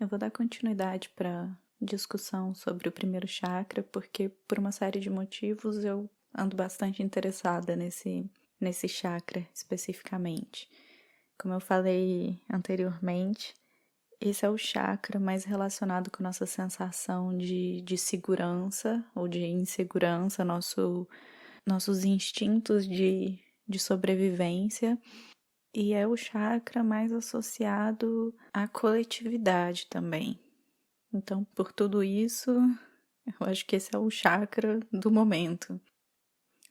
Eu vou dar continuidade para discussão sobre o primeiro chakra, porque por uma série de motivos eu ando bastante interessada nesse chakra especificamente. Como eu falei anteriormente, esse é o chakra mais relacionado com a nossa sensação de segurança ou de insegurança, nossos instintos de sobrevivência. E é o chakra mais associado à coletividade também. Então, por tudo isso, eu acho que esse é o chakra do momento.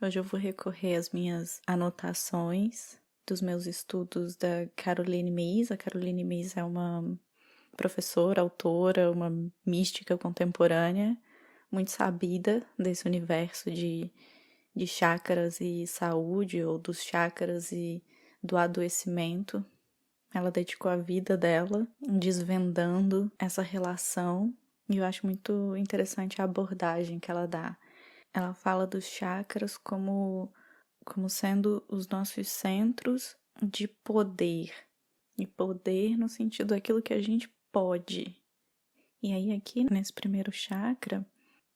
Hoje eu vou recorrer às minhas anotações dos meus estudos da Caroline Myss. A Caroline Myss é uma professora, autora, uma mística contemporânea, muito sabida desse universo de chakras e saúde, ou dos chakras e do adoecimento. Ela dedicou a vida dela desvendando essa relação e eu acho muito interessante a abordagem que ela dá. Ela fala dos chakras como sendo os nossos centros de poder. E poder no sentido daquilo que a gente pode. E aí aqui nesse primeiro chakra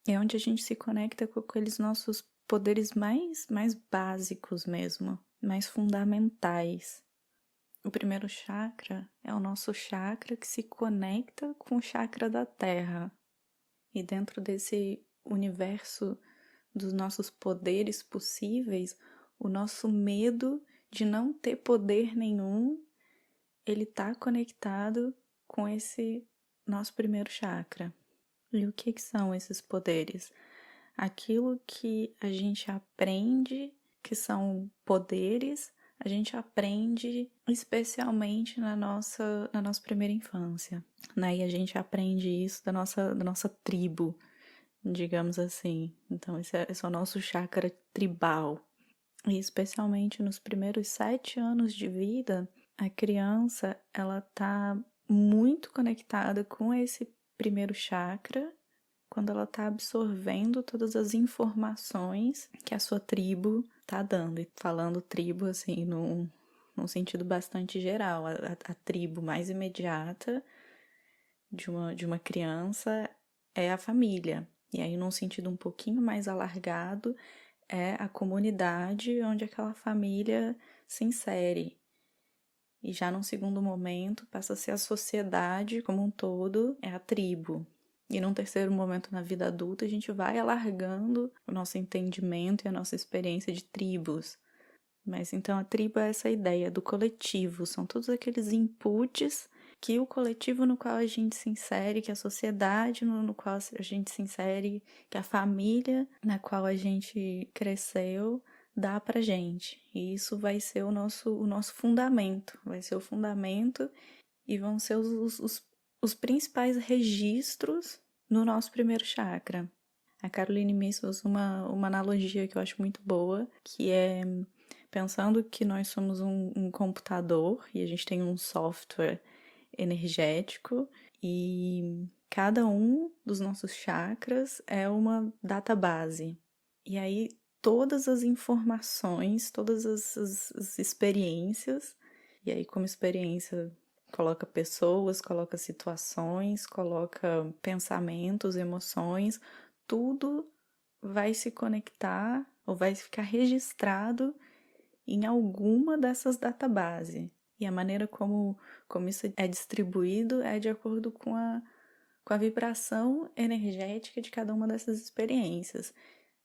é onde a gente se conecta com aqueles nossos poderes mais básicos mesmo, mais fundamentais. O primeiro chakra é o nosso chakra que se conecta com o chakra da Terra. E dentro desse universo dos nossos poderes possíveis, o nosso medo de não ter poder nenhum, ele está conectado com esse nosso primeiro chakra. E o que são esses poderes? Aquilo que a gente aprende que são poderes, a gente aprende especialmente na nossa primeira infância, né? E a gente aprende isso da nossa tribo, digamos assim. Então, esse é o nosso chakra tribal. E especialmente nos primeiros 7 anos de vida, a criança, ela tá muito conectada com esse primeiro chakra quando ela está absorvendo todas as informações que a sua tribo está dando. E falando tribo, assim, num sentido bastante geral. A tribo mais imediata de uma criança é a família. E aí, num sentido um pouquinho mais alargado, é a comunidade onde aquela família se insere. E já num segundo momento, passa a ser a sociedade como um todo, é a tribo. E num terceiro momento na vida adulta, a gente vai alargando o nosso entendimento e a nossa experiência de tribos. Mas então a tribo é essa ideia do coletivo, são todos aqueles inputs que o coletivo no qual a gente se insere, que a sociedade no qual a gente se insere, que a família na qual a gente cresceu dá pra gente. E isso vai ser o nosso fundamento, vai ser o fundamento e vão ser os principais registros no nosso primeiro chakra. A Caroline Myss usa uma analogia que eu acho muito boa, que é pensando que nós somos um computador e a gente tem um software energético e cada um dos nossos chakras é uma database. E aí todas as informações, todas as experiências, e aí como experiência coloca pessoas, coloca situações, coloca pensamentos, emoções, tudo vai se conectar ou vai ficar registrado em alguma dessas databases. E a maneira como isso é distribuído é de acordo com a vibração energética de cada uma dessas experiências.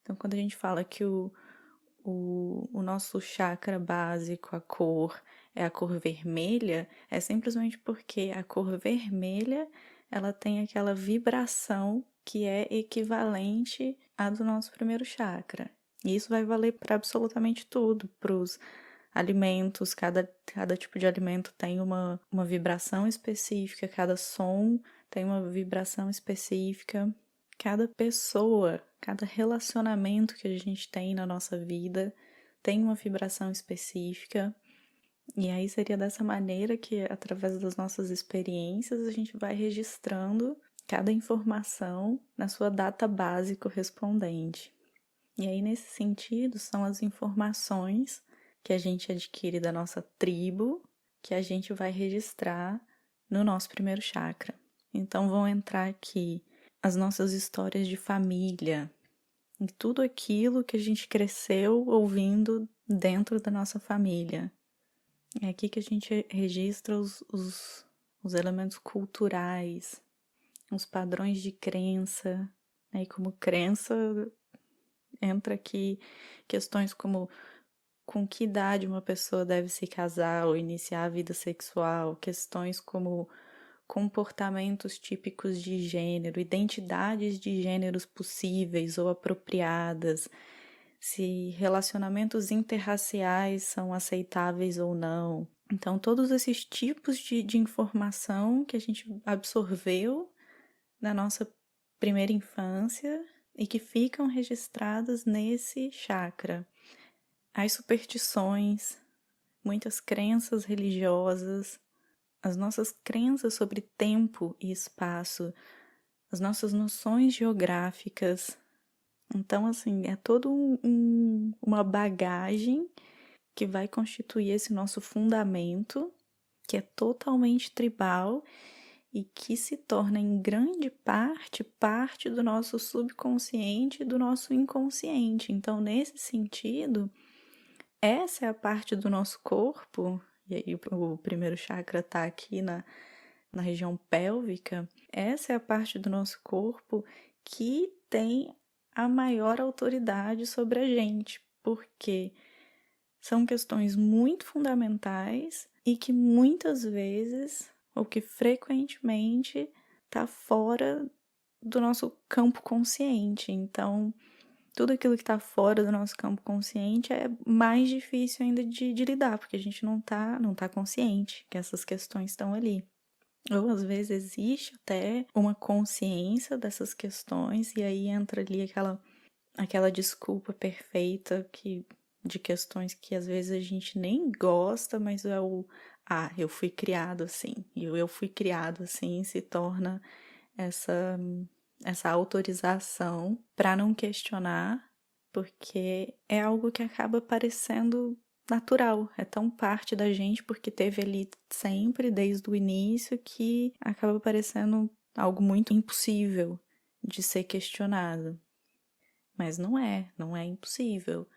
Então, quando a gente fala que o nosso chakra básico, a cor, é a cor vermelha, é simplesmente porque a cor vermelha ela tem aquela vibração que é equivalente à do nosso primeiro chakra. E isso vai valer para absolutamente tudo, para os alimentos, cada tipo de alimento tem uma vibração específica, cada som tem uma vibração específica, cada pessoa, cada relacionamento que a gente tem na nossa vida tem uma vibração específica. E aí seria dessa maneira que, através das nossas experiências, a gente vai registrando cada informação na sua data base correspondente. E aí, nesse sentido, são as informações que a gente adquire da nossa tribo que a gente vai registrar no nosso primeiro chakra. Então vão entrar aqui as nossas histórias de família e tudo aquilo que a gente cresceu ouvindo dentro da nossa família. É aqui que a gente registra os elementos culturais, os padrões de crença. Aí, como crença, entra aqui questões como com que idade uma pessoa deve se casar ou iniciar a vida sexual, questões como comportamentos típicos de gênero, identidades de gêneros possíveis ou apropriadas, se relacionamentos interraciais são aceitáveis ou não. Então, todos esses tipos de informação que a gente absorveu na nossa primeira infância e que ficam registradas nesse chakra. As superstições, muitas crenças religiosas, as nossas crenças sobre tempo e espaço, as nossas noções geográficas. Então, assim, é toda uma bagagem que vai constituir esse nosso fundamento, que é totalmente tribal e que se torna em grande parte do nosso subconsciente e do nosso inconsciente. Então, nesse sentido, essa é a parte do nosso corpo, e aí o primeiro chakra está aqui na região pélvica, essa é a parte do nosso corpo que tem a maior autoridade sobre a gente, porque são questões muito fundamentais e que muitas vezes, ou que frequentemente, está fora do nosso campo consciente. Então, tudo aquilo que está fora do nosso campo consciente é mais difícil ainda de lidar, porque a gente não tá consciente que essas questões estão ali. Ou às vezes existe até uma consciência dessas questões, e aí entra ali aquela desculpa perfeita de questões que às vezes a gente nem gosta, mas é eu fui criado assim, e o eu fui criado assim se torna essa autorização para não questionar, porque é algo que acaba parecendo natural, é tão parte da gente porque teve ali sempre desde o início que acaba parecendo algo muito impossível de ser questionado. Mas não é impossível.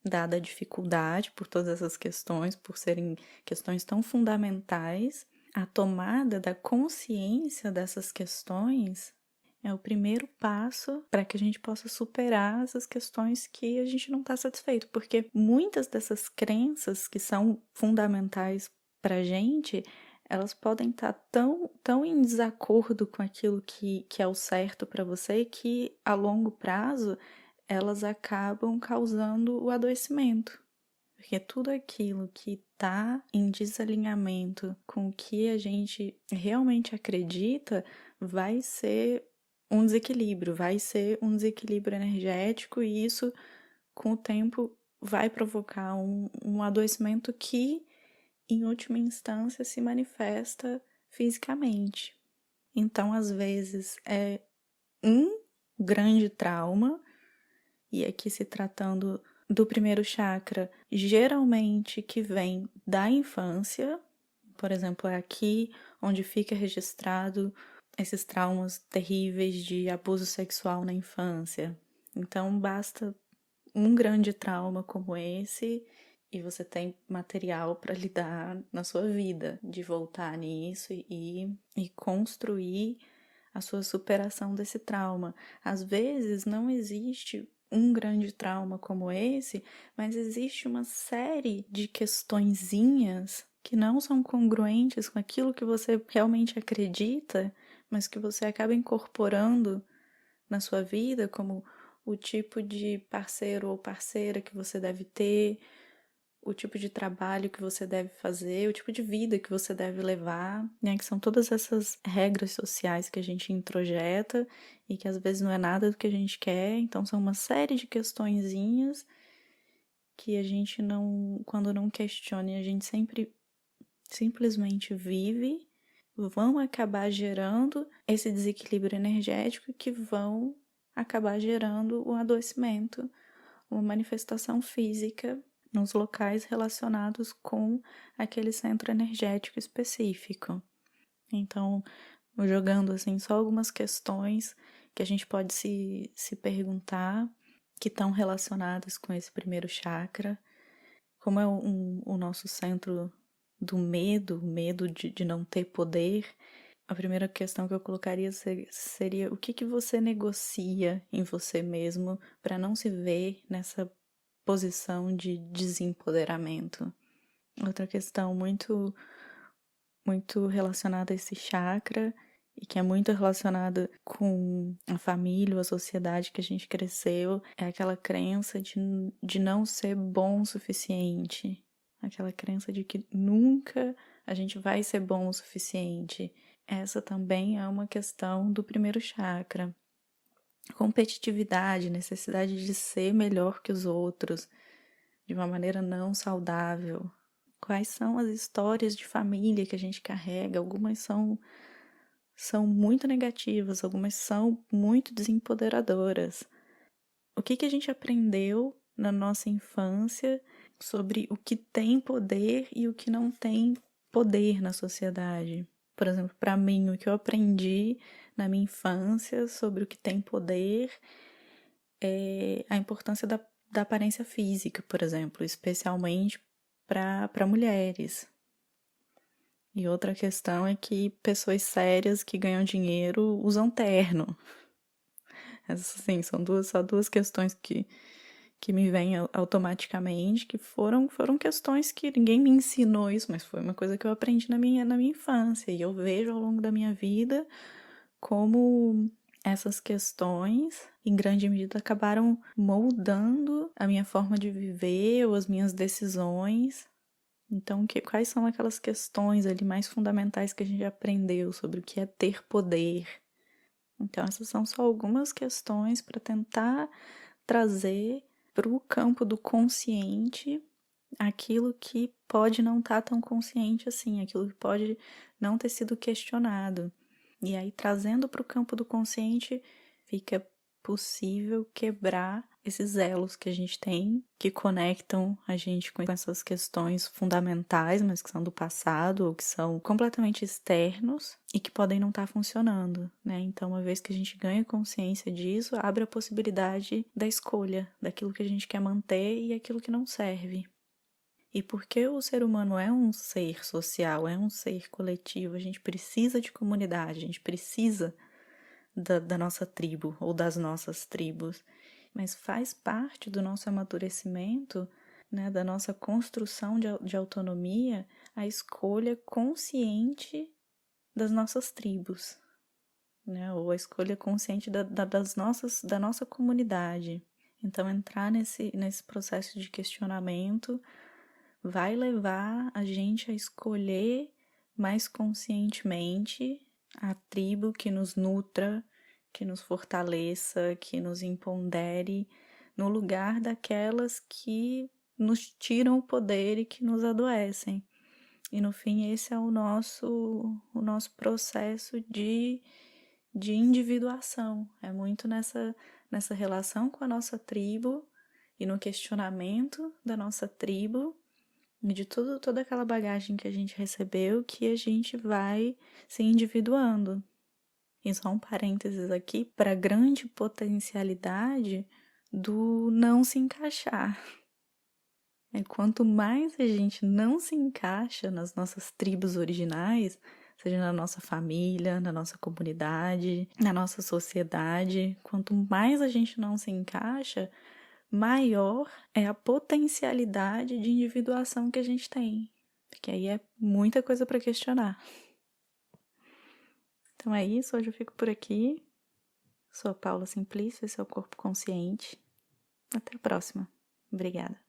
Dada a dificuldade por todas essas questões, por serem questões tão fundamentais, a tomada da consciência dessas questões é o primeiro passo para que a gente possa superar essas questões que a gente não está satisfeito, porque muitas dessas crenças que são fundamentais para a gente, elas podem estar tão em desacordo com aquilo que é o certo para você que a longo prazo elas acabam causando o adoecimento. Porque tudo aquilo que está em desalinhamento com o que a gente realmente acredita vai ser um desequilíbrio, vai ser um desequilíbrio energético e isso, com o tempo, vai provocar um adoecimento que, em última instância, se manifesta fisicamente. Então, às vezes, é um grande trauma, e aqui se tratando do primeiro chakra, geralmente que vem da infância, por exemplo, é aqui onde fica registrado esses traumas terríveis de abuso sexual na infância. Então, basta um grande trauma como esse e você tem material para lidar na sua vida, de voltar nisso e construir a sua superação desse trauma. Às vezes não existe um grande trauma como esse, mas existe uma série de questõezinhas que não são congruentes com aquilo que você realmente acredita, mas que você acaba incorporando na sua vida, como o tipo de parceiro ou parceira que você deve ter, o tipo de trabalho que você deve fazer, o tipo de vida que você deve levar, né? Que são todas essas regras sociais que a gente introjeta e que às vezes não é nada do que a gente quer. Então são uma série de questõezinhas que a gente não, quando não questiona, a gente sempre simplesmente vive, vão acabar gerando esse desequilíbrio energético que vão acabar gerando um adoecimento, uma manifestação física nos locais relacionados com aquele centro energético específico. Então, jogando assim só algumas questões que a gente pode se perguntar que estão relacionadas com esse primeiro chakra. Como é o nosso centro do medo, o medo de não ter poder, a primeira questão que eu colocaria seria o que você negocia em você mesmo para não se ver nessa posição de desempoderamento. Outra questão muito relacionada a esse chakra e que é muito relacionada com a família ou a sociedade que a gente cresceu, é aquela crença de não ser bom o suficiente. Aquela crença de que nunca a gente vai ser bom o suficiente. Essa também é uma questão do primeiro chakra. Competitividade, necessidade de ser melhor que os outros, de uma maneira não saudável. Quais são as histórias de família que a gente carrega? Algumas são muito negativas, algumas são muito desempoderadoras. O que a gente aprendeu na nossa infância sobre o que tem poder e o que não tem poder na sociedade? Por exemplo, para mim, o que eu aprendi na minha infância sobre o que tem poder é a importância da aparência física, por exemplo, especialmente para mulheres. E outra questão é que pessoas sérias que ganham dinheiro usam terno. Essas, assim, são só duas questões que me vêm automaticamente, que foram questões que ninguém me ensinou isso, mas foi uma coisa que eu aprendi na minha infância. E eu vejo ao longo da minha vida como essas questões, em grande medida, acabaram moldando a minha forma de viver ou as minhas decisões. Então, quais são aquelas questões ali mais fundamentais que a gente aprendeu sobre o que é ter poder? Então, essas são só algumas questões para tentar trazer para o campo do consciente aquilo que pode não estar tão consciente assim, aquilo que pode não ter sido questionado. E aí, trazendo para o campo do consciente, fica possível quebrar esses elos que a gente tem, que conectam a gente com essas questões fundamentais, mas que são do passado, ou que são completamente externos e que podem não estar funcionando, né? Então, uma vez que a gente ganha consciência disso, abre a possibilidade da escolha, daquilo que a gente quer manter e aquilo que não serve. E porque o ser humano é um ser social, é um ser coletivo, a gente precisa de comunidade, a gente precisa da nossa tribo ou das nossas tribos, mas faz parte do nosso amadurecimento, né, da nossa construção de autonomia, a escolha consciente das nossas tribos, né, ou a escolha consciente da nossa comunidade. Então, entrar nesse processo de questionamento vai levar a gente a escolher mais conscientemente a tribo que nos nutra, que nos fortaleça, que nos empodere, no lugar daquelas que nos tiram o poder e que nos adoecem. E no fim, esse é o nosso processo de individuação. É muito nessa relação com a nossa tribo e no questionamento da nossa tribo e de toda aquela bagagem que a gente recebeu que a gente vai se individuando. E só um parênteses aqui para a grande potencialidade do não se encaixar. Quanto mais a gente não se encaixa nas nossas tribos originais, seja na nossa família, na nossa comunidade, na nossa sociedade, quanto mais a gente não se encaixa, maior é a potencialidade de individuação que a gente tem. Porque aí é muita coisa para questionar. Então é isso, hoje eu fico por aqui. Sou a Paula Simplício, esse é o Corpo Consciente. Até a próxima. Obrigada.